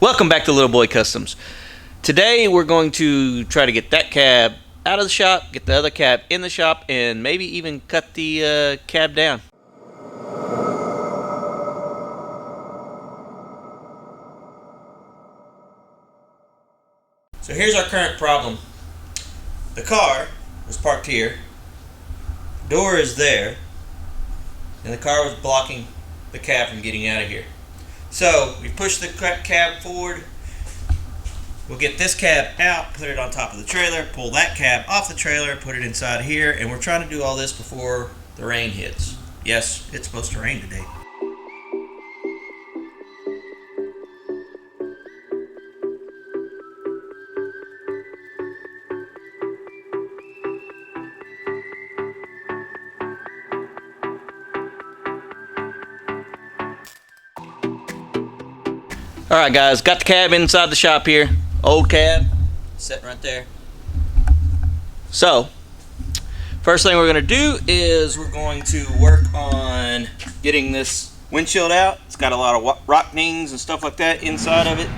Welcome back to Little Boy Customs. Today we're going to try to get that cab out of the shop, get the other cab in the shop, and maybe even cut the cab down. So here's our current problem. The car was parked here, door is there, and the car was blocking the cab from getting out of here. So we push the cab forward. We'll get this cab out, put it on top of the trailer, pull that cab off the trailer, put it inside here, and we're trying to do all this before the rain hits. Yes, it's supposed to rain today. Alright guys, got the cab inside the shop here. Old cab, sitting right there. So, first thing we're going to do is we're going to work on getting this windshield out. It's got a lot of rock dings and stuff like that inside of it.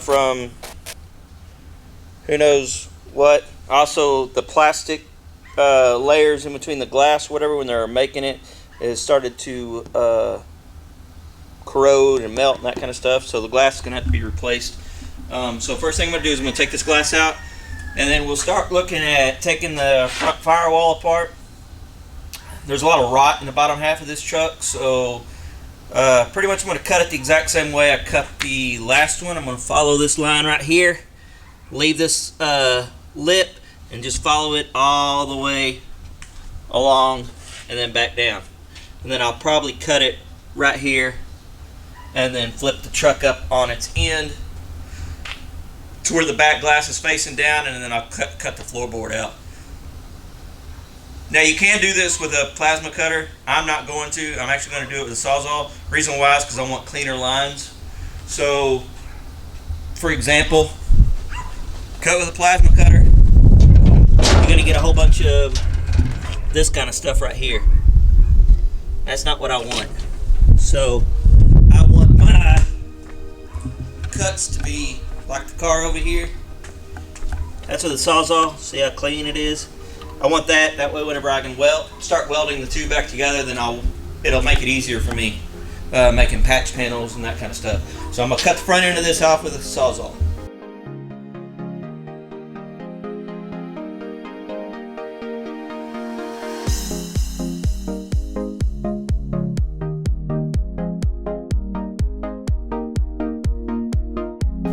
From who knows what. Also, the plastic layers in between the glass, whatever, when they're making it, has started to corrode and melt and that kind of stuff, so the glass is going to have to be replaced. So first thing I'm going to do is I'm going to take this glass out, and then we'll start looking at taking the front firewall apart. There's a lot of rot in the bottom half of this truck, so pretty much I'm going to cut it the exact same way I cut the last one. I'm going to follow this line right here, leave this lip, and just follow it all the way along and then back down. And then I'll probably cut it right here and then flip the truck up on its end to where the back glass is facing down, and then I'll cut the floorboard out. Now you can do this with a plasma cutter. I'm not going to. I'm actually going to do it with a Sawzall. Reason why is because I want cleaner lines. So, for example, cut with a plasma cutter, you're going to get a whole bunch of this kind of stuff right here. That's not what I want. So I want my cuts to be like the car over here. That's with a Sawzall. See how clean it is? I want that. That way whenever I can start welding the two back together, then it'll make it easier for me making patch panels and that kind of stuff. So I'm going to cut the front end of this off with a Sawzall.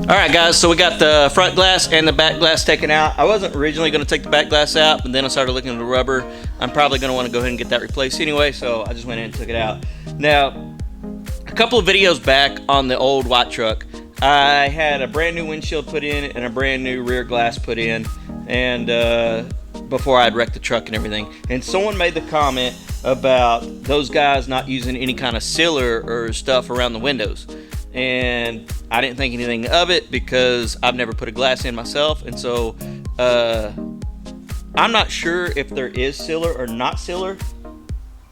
Alright guys, so we got the front glass and the back glass taken out. I wasn't originally going to take the back glass out, but then I started looking at the rubber. I'm probably going to want to go ahead and get that replaced anyway, so I just went in and took it out. Now, a couple of videos back on the old white truck, I had a brand new windshield put in and a brand new rear glass put in, and before I'd wrecked the truck and everything. And someone made the comment about those guys not using any kind of sealer or stuff around the windows. And I didn't think anything of it because I've never put a glass in myself, and so I'm not sure if there is sealer or not sealer.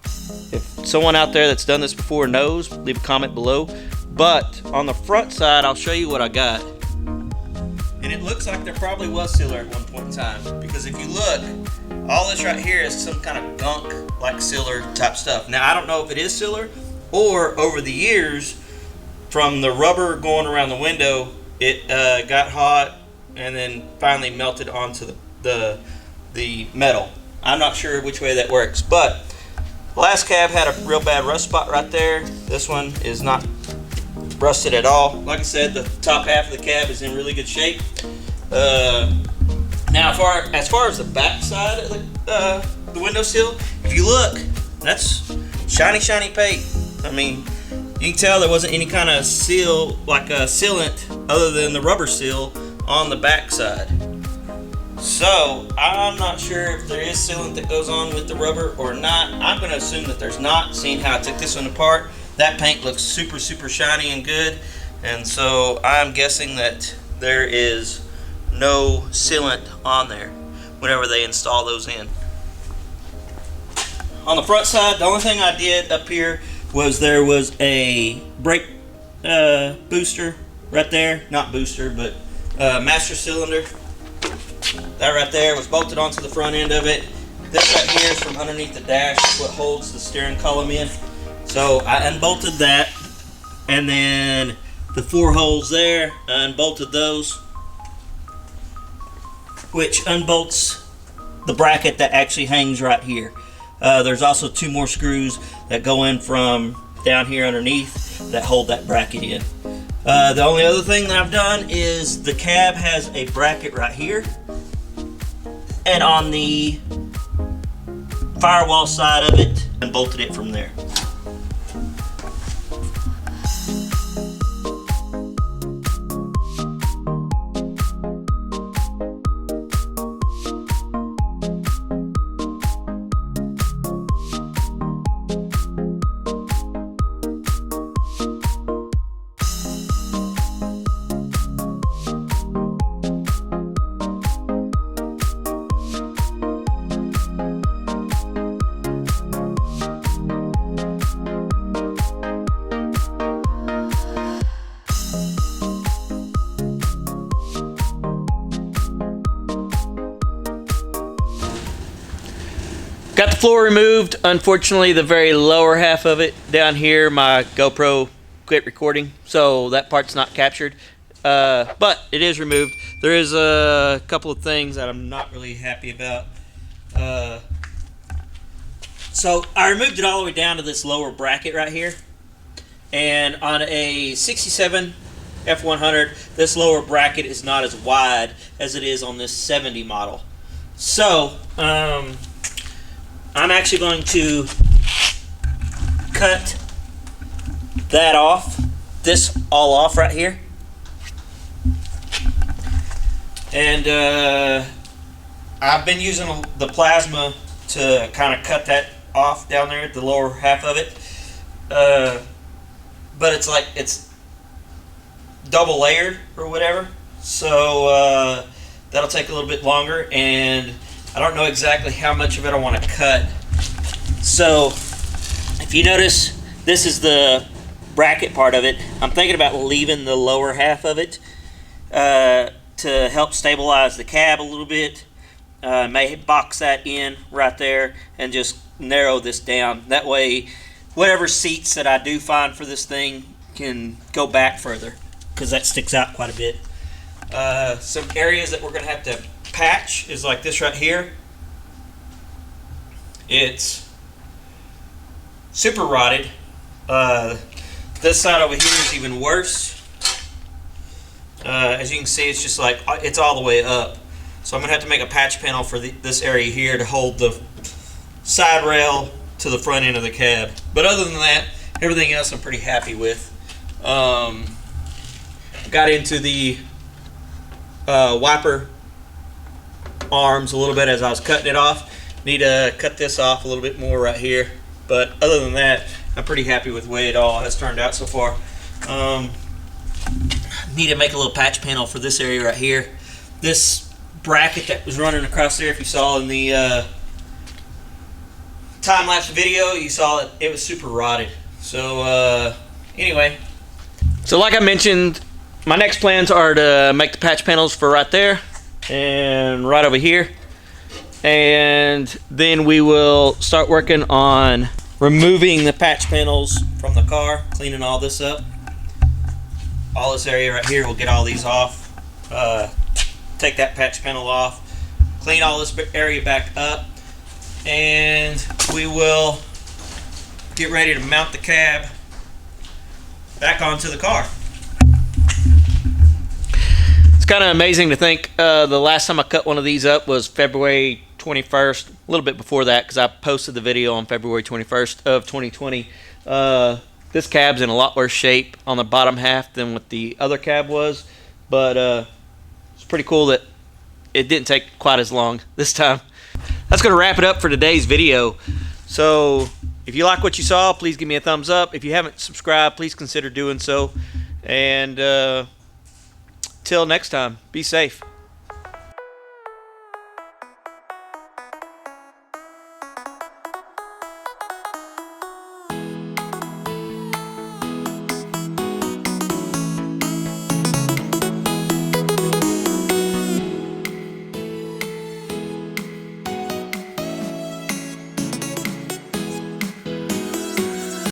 If someone out there that's done this before knows, leave a comment below. But on the front side, I'll show you what I got, and it looks like there probably was sealer at one point in time, because if you look, all this right here is some kind of gunk like sealer type stuff. Now I don't know if it is sealer, or over the years, from the rubber going around the window, it got hot and then finally melted onto the metal. I'm not sure which way that works, but the last cab had a real bad rust spot right there. This one is not rusted at all. Like I said, the top half of the cab is in really good shape. Now, as far as the back side of the window sill, if you look, that's shiny paint. I mean, you can tell there wasn't any kind of seal, like a sealant, other than the rubber seal on the back side. So I'm not sure if there is sealant that goes on with the rubber or not. I'm going to assume that there's not, seeing how I took this one apart. That paint looks super shiny and good, and so I'm guessing that there is no sealant on there whenever they install those in. On the front side, the only thing I did up here was there was a brake booster right there, not booster, but master cylinder. That right there was bolted onto the front end of it. This right here is from underneath the dash, what holds the steering column in. So I unbolted that, and then the 4 holes there, I unbolted those, which unbolts the bracket that actually hangs right here. There's also 2 more screws that go in from down here underneath that hold that bracket in. The only other thing that I've done is the cab has a bracket right here, and on the Firewall side of it, and bolted it from there. Got the floor removed. Unfortunately, the very lower half of it down here, my GoPro quit recording, so that part's not captured. But it is removed. There is a couple of things that I'm not really happy about. So I removed it all the way down to this lower bracket right here. And on a 67 F100, this lower bracket is not as wide as it is on this 70 model. So, I'm actually going to cut that off, this all off right here. And I've been using the plasma to kind of cut that off down there, the lower half of it. But it's like, it's double layered or whatever. So that'll take a little bit longer, and I don't know exactly how much of it I want to cut. So if you notice, this is the bracket part of it. I'm thinking about leaving the lower half of it to help stabilize the cab a little bit. May box that in right there and just narrow this down. That way, whatever seats that I do find for this thing can go back further, because that sticks out quite a bit. Some areas that we're going to have to patch is like this right here. It's super rotted. This side over here is even worse. As you can see, it's just like, it's all the way up. So I'm going to have to make a patch panel for this area here to hold the side rail to the front end of the cab. But other than that, everything else I'm pretty happy with. Got into the wiper arms a little bit as I was cutting it off. Need to cut this off a little bit more right here. But other than that, I'm pretty happy with the way it all has turned out so far. Need to make a little patch panel for this area right here. This bracket that was running across there, if you saw in the time-lapse video, you saw it was super rotted. So anyway, so like I mentioned, my next plans are to make the patch panels for right there and right over here, and then we will start working on removing the patch panels from the car, cleaning all this up. All this area right here, we'll get all these off, take that patch panel off, clean all this area back up, and we will get ready to mount the cab back onto the car. It's kind of amazing to think the last time I cut one of these up was February 21st, a little bit before that, because I posted the video on February 21st of 2020. This cab's in a lot worse shape on the bottom half than what the other cab was, but it's pretty cool that it didn't take quite as long this time. That's going to wrap it up for today's video. So if you like what you saw, please give me a thumbs up. If you haven't subscribed, please consider doing so. And till next time, be safe.